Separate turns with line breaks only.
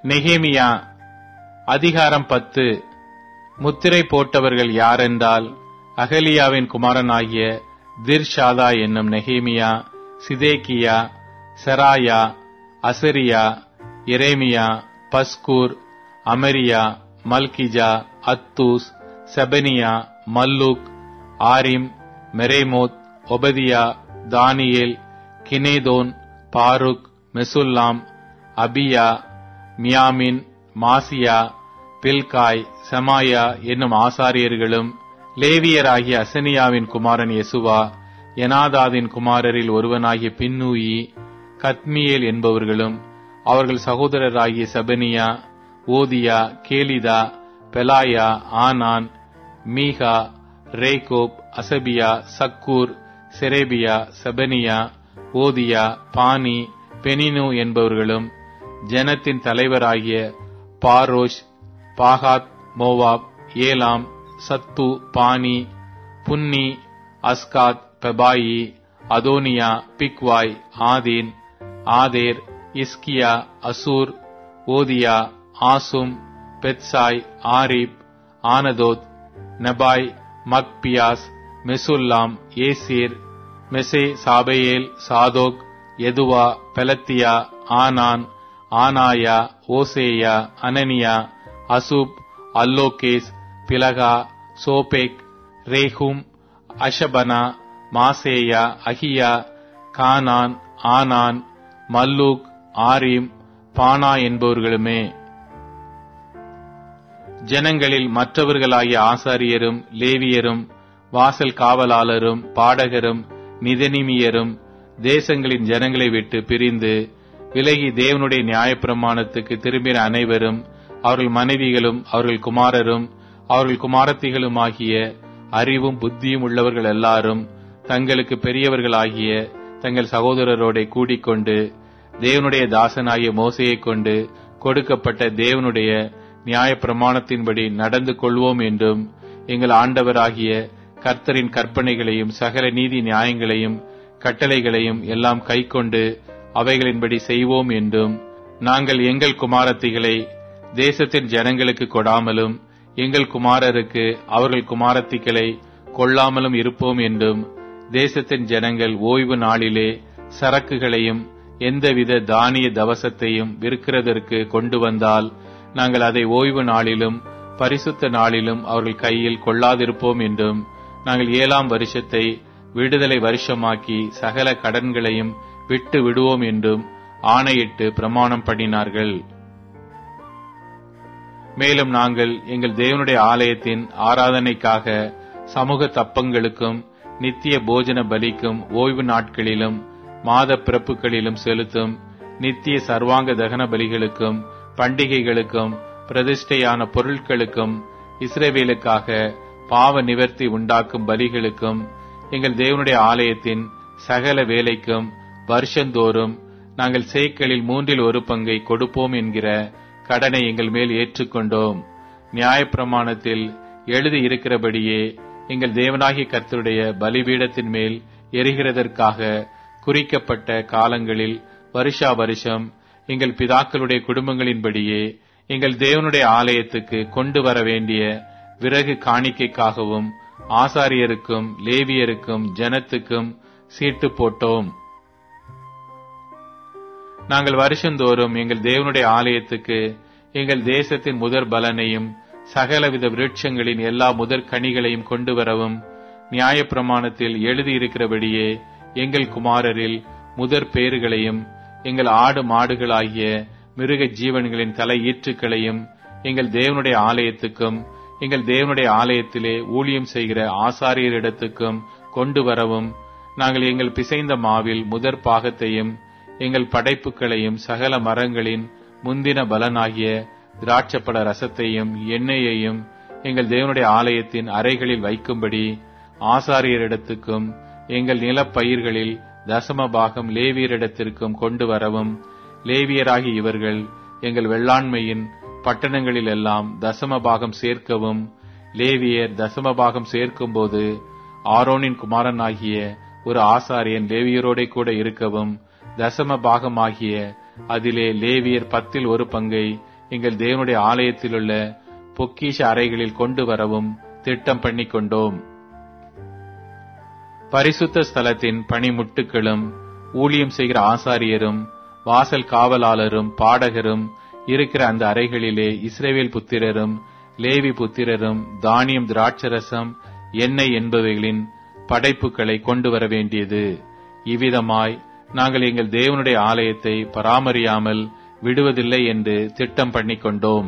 நெகேமியா அதிகாரம் 10. முத்திரை போட்டவர்கள் யாரென்றால், அகலியாவின் குமாரனாகிய திர்ஷாதா என்னும் நெகேமியா, சிதேக்கியா, செராயா, அசரியா, எரேமியா, பஸ்கூர், அமரியா, மல்கிஜா, அத்தூஸ், செபனியா, மல்லூக், ஆரிம், மெரேமோத், ஒபதியா, தானியேல், கினேதோன், பாருக், மெசுல்லாம், அபியா, மியாமின், மாசியா, பில்காய், செமாயா என்னும் ஆசாரியர்களும், லேவியராகிய அசனியாவின் குமாரன் யெசுவா, எனாதாதின் குமாரரில் ஒருவனாகிய பின்னூயி, கத்மியேல் என்பவர்களும், அவர்கள் சகோதரராகிய செபனியா, ஓதியா, கேலிதா, பெலாயா, ஆனான், மீகா, ரேகோப், அசபியா, சக்கூர், செரேபியா, செபனியா, ஓதியா, பானி, பெனினு என்பவர்களும், ஜனத்தின் தலைவராகிய பாரோஷ், பாகாத் மோவாப், ஏலாம், சத்து, பானி, புன்னி, அஸ்காத், பெபாயி, அதோனியா, பிக்வாய், ஆதீன், ஆதேர், இஸ்கியா, அசூர், ஓதியா, ஆசும், பெத்சாய், ஆரிப், ஆனதோத், நெபாய், மக்பியாஸ், மெசுல்லாம், ஏசீர், மெசே, சாபேயேல், சாதோக், எதுவா, பெலத்தியா, ஆனான், ஆனாயா, ஓசேயா, அனனியா, அசூப், அல்லோகேஸ், பிலகா, சோபேக், ரேஹும், அஷபனா, மாசேயா, அகியா, கானான், ஆனான், மல்லூக், ஆரிம், பானா என்பவர்களுமே. ஜனங்களில் மற்றவர்களாகிய ஆசாரியரும், லேவியரும், வாசல் காவலாளரும், பாடகரும், நிதனிமியரும் தேசங்களின் ஜனங்களை விட்டு பிரிந்து விலகி தேவனுடைய நியாயப்பிரமாணத்துக்கு திரும்பின அனைவரும், அவர்கள் மனைவிகளும், அவர்கள் குமாரரும், அவர்கள் குமாரத்திகளுமாகிய அறிவும் புத்தியும் உள்ளவர்கள் எல்லாரும் தங்களுக்கு பெரியவர்களாகிய தங்கள் சகோதரரோட கூடிக்கொண்டு தேவனுடைய தாசனாகிய மோசேயை கொண்டு கொடுக்கப்பட்ட தேவனுடைய நியாயப்பிரமாணத்தின்படி நடந்து கொள்வோம் என்றும், எங்கள் ஆண்டவராகிய கர்த்தரின் கற்பனைகளையும் சகல நீதி நியாயங்களையும் கட்டளைகளையும் எல்லாம் கைக்கொண்டு அவைகளின்படி செய்வோம் என்றும், நாங்கள் எங்கள் குமாரத்திகளை தேசத்தின் ஜனங்களுக்கு கொடாமலும் எங்கள் குமாரருக்கு அவர்கள் குமாரத்திகளை கொள்ளாமலும் இருப்போம் என்றும், தேசத்தின் ஜனங்கள் ஓய்வு நாளிலே சரக்குகளையும் எந்தவித தானிய தவசத்தையும் விற்கிறதற்கு கொண்டு வந்தால் நாங்கள் அதை ஓய்வு நாளிலும் பரிசுத்த நாளிலும் அவர்கள் கையில் கொள்ளாதிருப்போம் என்றும், நாங்கள் 7ஆம் வருஷத்தை விடுதலை வருஷமாக்கி சகல கடன்களையும் விட்டு விடுவோம் என்றும் ஆணையிட்டு பிரமாணம் பண்ணினார்கள். மேலும் நாங்கள் எங்கள் தேவனுடைய ஆலயத்தின் ஆராதனைக்காக சமூக தப்பங்களுக்கும் நித்திய போஜன பலிக்கும் ஓய்வு நாட்களிலும் மாத பிறப்புகளிலும் செலுத்தும் நித்திய சர்வாங்க தகன பலிகளுக்கும் பண்டிகைகளுக்கும் பிரதிஷ்டையான பொருட்களுக்கும் இஸ்ரவேலுக்காக பாவ நிவர்த்தி உண்டாக்கும் பலிகளுக்கும் எங்கள் தேவனுடைய ஆலயத்தின் சகல வேலைக்கும் வருஷந்தோறும் நாங்கள் சேக்கலில் 1/3 கொடுப்போம் என்கிற கடனை எங்கள் மேல் ஏற்றுக்கொண்டோம். நியாயப்பிரமாணத்தில் எழுதி இருக்கிறபடியே எங்கள் தேவனாகிய கர்த்தருடைய பலிபீடத்தின் மேல் எரிகிறதற்காக குறிக்கப்பட்ட காலங்களில் வருஷா வருஷம் எங்கள் பிதாக்களுடைய குடும்பங்களின்படியே எங்கள் தேவனுடைய ஆலயத்துக்கு கொண்டு வர வேண்டிய விறகு காணிக்கைக்காகவும் ஆசாரியருக்கும் லேவியருக்கும் ஜனத்துக்கும் சீட்டு போட்டோம். நாங்கள் வருஷந்தோறும் எங்கள் தேவனுடைய ஆலயத்துக்கு எங்கள் தேசத்தின் முதற் பலனையும் சகலவித விருட்சங்களின் எல்லா முதற் கனிகளையும் கொண்டு வரவும், நியாயப்பிரமாணத்தில் எழுதியிருக்கிறபடியே எங்கள் குமாரரில் முதற் பேறுகளையும் எங்கள் ஆடு மாடுகளாகிய மிருக ஜீவன்களின் தலை ஈற்றுக்களையும் எங்கள் தேவனுடைய ஆலயத்துக்கும் எங்கள் தேவனுடைய ஆலயத்திலே ஊழியம் செய்கிற ஆசாரியரிடத்துக்கும் கொண்டு வரவும், நாங்கள் எங்கள் பிசைந்த மாவில் முதற் பாகத்தையும் எங்கள் படைப்புகளையும் சகல மரங்களின் முந்தின பலனாகிய திராட்சப்பழ ரசத்தையும் எண்ணெயையும் எங்கள் தேவனுடைய ஆலயத்தின் அறைகளில் வைக்கும்படி ஆசாரியரிடத்துக்கும் எங்கள் நிலப்பயிர்களில் தசம பாகம் லேவியரிடத்திற்கும் கொண்டு வரவும், லேவியராகி இவர்கள் எங்கள் வெள்ளாண்மையின் பட்டணங்களில் எல்லாம் தசம பாகம் சேர்க்கவும், லேவியர் தசம பாகம் சேர்க்கும் போது ஆரோனின் குமாரனாகிய ஒரு ஆசாரியன் லேவியரோட கூட இருக்கவும், தசம பாகமாகிய அதிலே லேவியர் 10 1 பங்கை எங்கள் தேவனுடைய ஆலயத்திலுள்ள பொக்கிஷ அறைகளில் கொண்டு வரவும் திட்டம் பண்ணிக்கொண்டோம். பரிசுத்த ஸ்தலத்தின் பணிமுட்டுகளும் ஊழியம் செய்கிற ஆசாரியரும் வாசல் காவலாளரும் பாடகரும் இருக்கிற அந்த அறைகளிலே இஸ்ரவேல் புத்திரரும் லேவி புத்திரரும் தானியம், திராட்சரசம், எண்ணெய் என்பவைகளின் படைப்புகளை கொண்டு வர வேண்டியது. இவ்விதமாய் நாங்கள் எங்கள் தேவனுடைய ஆலயத்தை பராமரியாமல் விடுவதில்லை என்று திட்டம் பண்ணிக்கொண்டோம்.